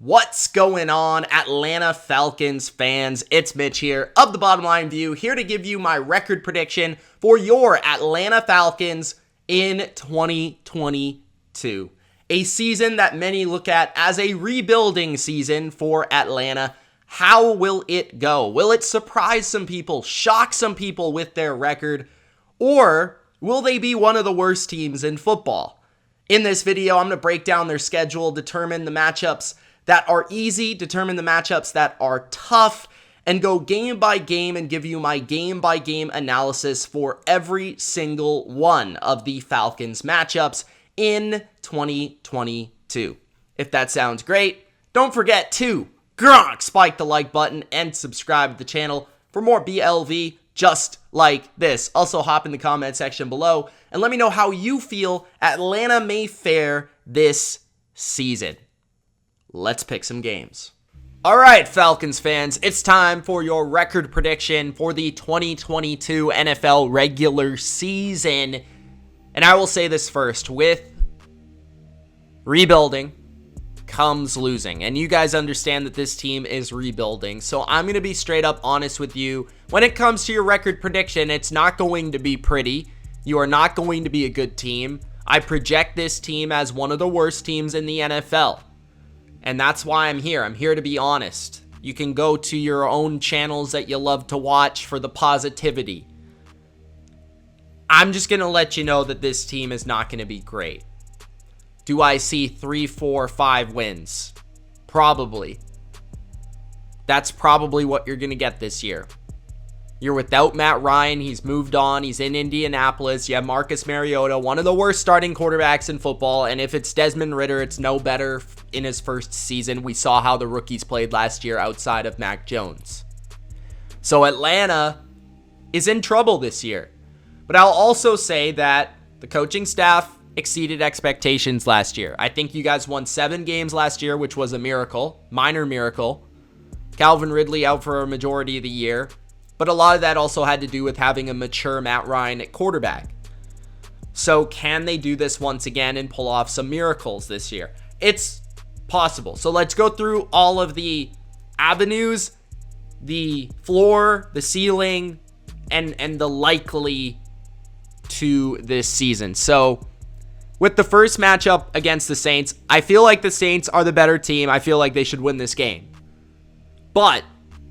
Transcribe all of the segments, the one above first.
What's going on, Atlanta Falcons fans? It's Mitch here of TheBottomLineView, here to give you my record prediction for your Atlanta Falcons in 2022. A season that many look at as a rebuilding season for Atlanta. How will it go? Will it surprise some people, shock some people with their record, or will they be one of the worst teams in football? In this video, I'm going to break down their schedule, determine the matchups that are easy, determine the matchups that are tough, and go game by game and give you my game by game analysis for every single one of the Falcons matchups in 2022. If that sounds great, don't forget to spike the like button and subscribe to the channel for more BLV just like this. Also, hop in the comment section below and let me know how you feel Atlanta may fare this season. Let's pick some games. All right, Falcons fans, it's time for your record prediction for the 2022 NFL regular season. And I will say this first, with rebuilding comes losing. And you guys understand that this team is rebuilding. So I'm going to be straight up honest with you. When it comes to your record prediction, it's not going to be pretty. You are not going to be a good team. I project this team as one of the worst teams in the NFL. And that's why I'm here. I'm here to be honest. You can go to your own channels that you love to watch for the positivity. I'm just going to let you know that this team is not going to be great. Do I see 3, 4, 5 wins? Probably. That's probably what you're going to get this year. You're without Matt Ryan. He's moved on. He's in Indianapolis. You have Marcus Mariota, one of the worst starting quarterbacks in football. And if it's Desmond Ridder, it's no better in his first season. We saw how the rookies played last year outside of Mac Jones. So Atlanta is in trouble this year. But I'll also say that the coaching staff exceeded expectations last year. I think you guys won 7 games last year, which was a miracle, minor miracle. Calvin Ridley out for a majority of the year. But a lot of that also had to do with having a mature Matt Ryan at quarterback. So can they do this once again and pull off some miracles this year? It's possible. So let's go through all of the avenues, the floor, the ceiling, and the likely to this season. So with the first matchup against the Saints, I feel like the Saints are the better team. I feel like they should win this game. But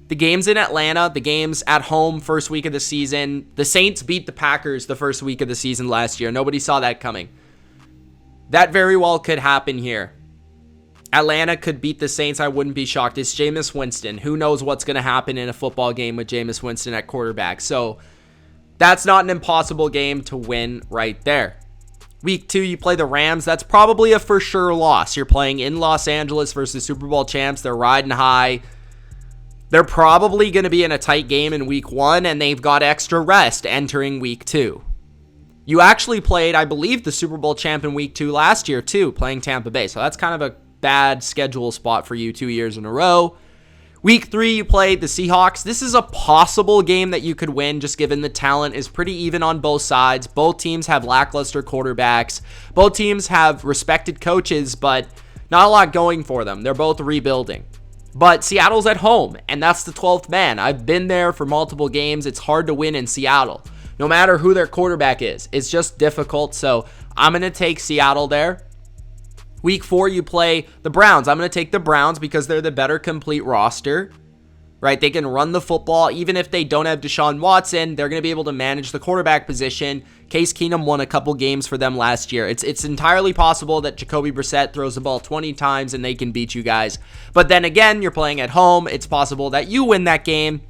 the games in Atlanta, the games at home first week of the season, the Saints beat the Packers the first week of the season last year. Nobody saw that coming. That very well could happen here. Atlanta could beat the Saints. I wouldn't be shocked. It's Jameis Winston. Who knows what's going to happen in a football game with Jameis Winston at quarterback. So that's not an impossible game to win right there. Week 2, you play the Rams. That's probably a for sure loss. You're playing in Los Angeles versus Super Bowl champs. They're riding high. They're probably going to be in a tight game in week 1, and they've got extra rest entering week 2. You actually played, I believe, the Super Bowl champ in week 2 last year, too, playing Tampa Bay. So that's kind of a bad schedule spot for you 2 years in a row. Week 3, you played the Seahawks. This is a possible game that you could win, just given the talent is pretty even on both sides. Both teams have lackluster quarterbacks. Both teams have respected coaches, but not a lot going for them. They're both rebuilding. But Seattle's at home, and that's the 12th man. I've been there for multiple games. It's hard to win in Seattle, no matter who their quarterback is. It's just difficult, so I'm going to take Seattle there. Week 4, you play the Browns. I'm going to take the Browns because they're the better complete roster, right? They can run the football. Even if they don't have Deshaun Watson, they're going to be able to manage the quarterback position. Case Keenum won a couple games for them last year. It's entirely possible that Jacoby Brissett throws the ball 20 times and they can beat you guys. But then again, you're playing at home. It's possible that you win that game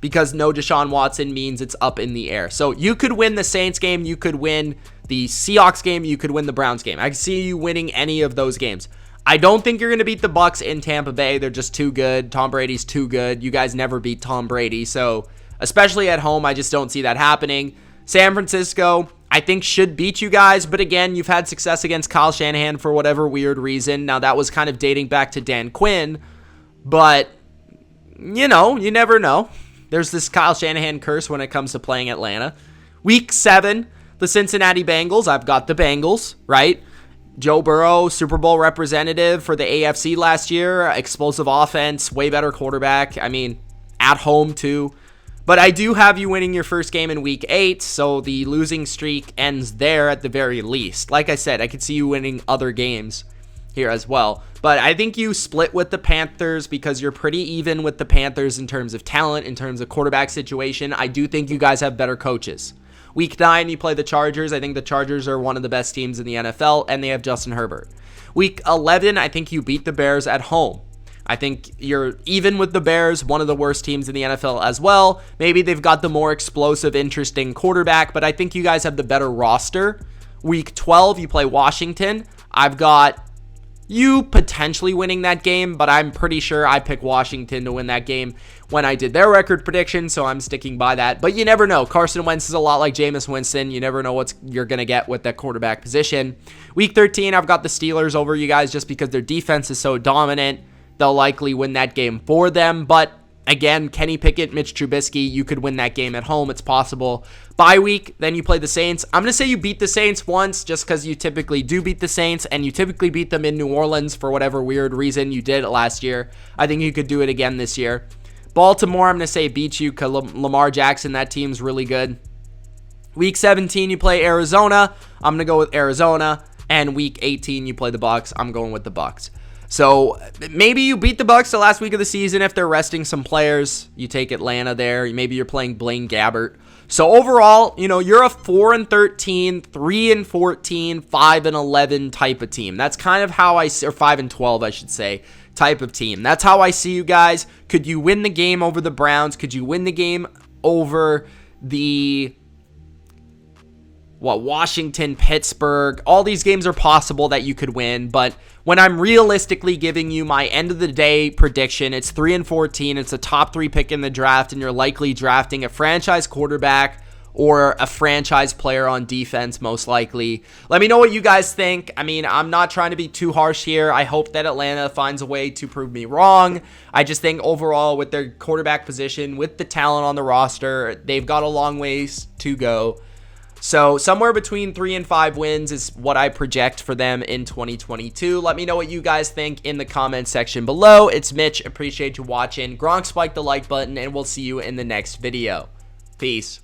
because no Deshaun Watson means it's up in the air. So you could win the Saints game. You could win the Seahawks game. You could win the Browns game. I can see you winning any of those games. I don't think you're going to beat the Bucs in Tampa Bay. They're just too good. Tom Brady's too good. You guys never beat Tom Brady. So especially at home, I just don't see that happening. San Francisco, I think, should beat you guys. But again, you've had success against Kyle Shanahan for whatever weird reason. Now, that was kind of dating back to Dan Quinn. But, you know, you never know. There's this Kyle Shanahan curse when it comes to playing Atlanta. Week 7, the Cincinnati Bengals. I've got the Bengals, right? Joe Burrow, Super Bowl representative for the AFC last year, explosive offense, way better quarterback. I mean, at home too. But I do have you winning your first game in week 8, so the losing streak ends there at the very least. Like I said, I could see you winning other games here as well. But I think you split with the Panthers because you're pretty even with the Panthers in terms of talent, in terms of quarterback situation. I do think you guys have better coaches. Week 9, you play the Chargers. I think the Chargers are one of the best teams in the NFL, and they have Justin Herbert. Week 11, I think you beat the Bears at home. I think you're even with the Bears, one of the worst teams in the NFL as well. Maybe they've got the more explosive, interesting quarterback, but I think you guys have the better roster. Week 12, you play Washington. I've got you potentially winning that game, but I'm pretty sure I picked Washington to win that game when I did their record prediction, so I'm sticking by that. But you never know. Carson Wentz is a lot like Jameis Winston. You never know what you're going to get with that quarterback position. Week 13, I've got the Steelers over you guys just because their defense is so dominant. They'll likely win that game for them, but again, Kenny Pickett, Mitch Trubisky, you could win that game at home. It's possible. Bye week, then you play the Saints. I'm going to say you beat the Saints once just because you typically do beat the Saints, and you typically beat them in New Orleans for whatever weird reason you did it last year. I think you could do it again this year. Baltimore, I'm going to say beat you because Lamar Jackson, that team's really good. Week 17, you play Arizona. I'm going to go with Arizona. And week 18, you play the Bucs. I'm going with the Bucs. So maybe you beat the Bucs the last week of the season if they're resting some players. You take Atlanta there. Maybe you're playing Blaine Gabbert. So overall, you're a 4-13, 3-14, 5-11 type of team. That's kind of how I see, or 5-12, I should say, type of team. That's how I see you guys. Could you win the game over the Browns? Could you win the game over the Washington, Pittsburgh? All these games are possible that you could win, but when I'm realistically giving you my end of the day prediction, it's 3-14. It's a top 3 pick in the draft, and you're likely drafting a franchise quarterback or a franchise player on defense, most likely. Let me know what you guys think. I mean, I'm not trying to be too harsh here. I hope that Atlanta finds a way to prove me wrong. I just think overall with their quarterback position, with the talent on the roster, they've got a long ways to go. So somewhere between 3 and 5 wins is what I project for them in 2022. Let me know what you guys think in the comment section below. It's Mitch. Appreciate you watching. Gronk, spike the like button, and we'll see you in the next video. Peace.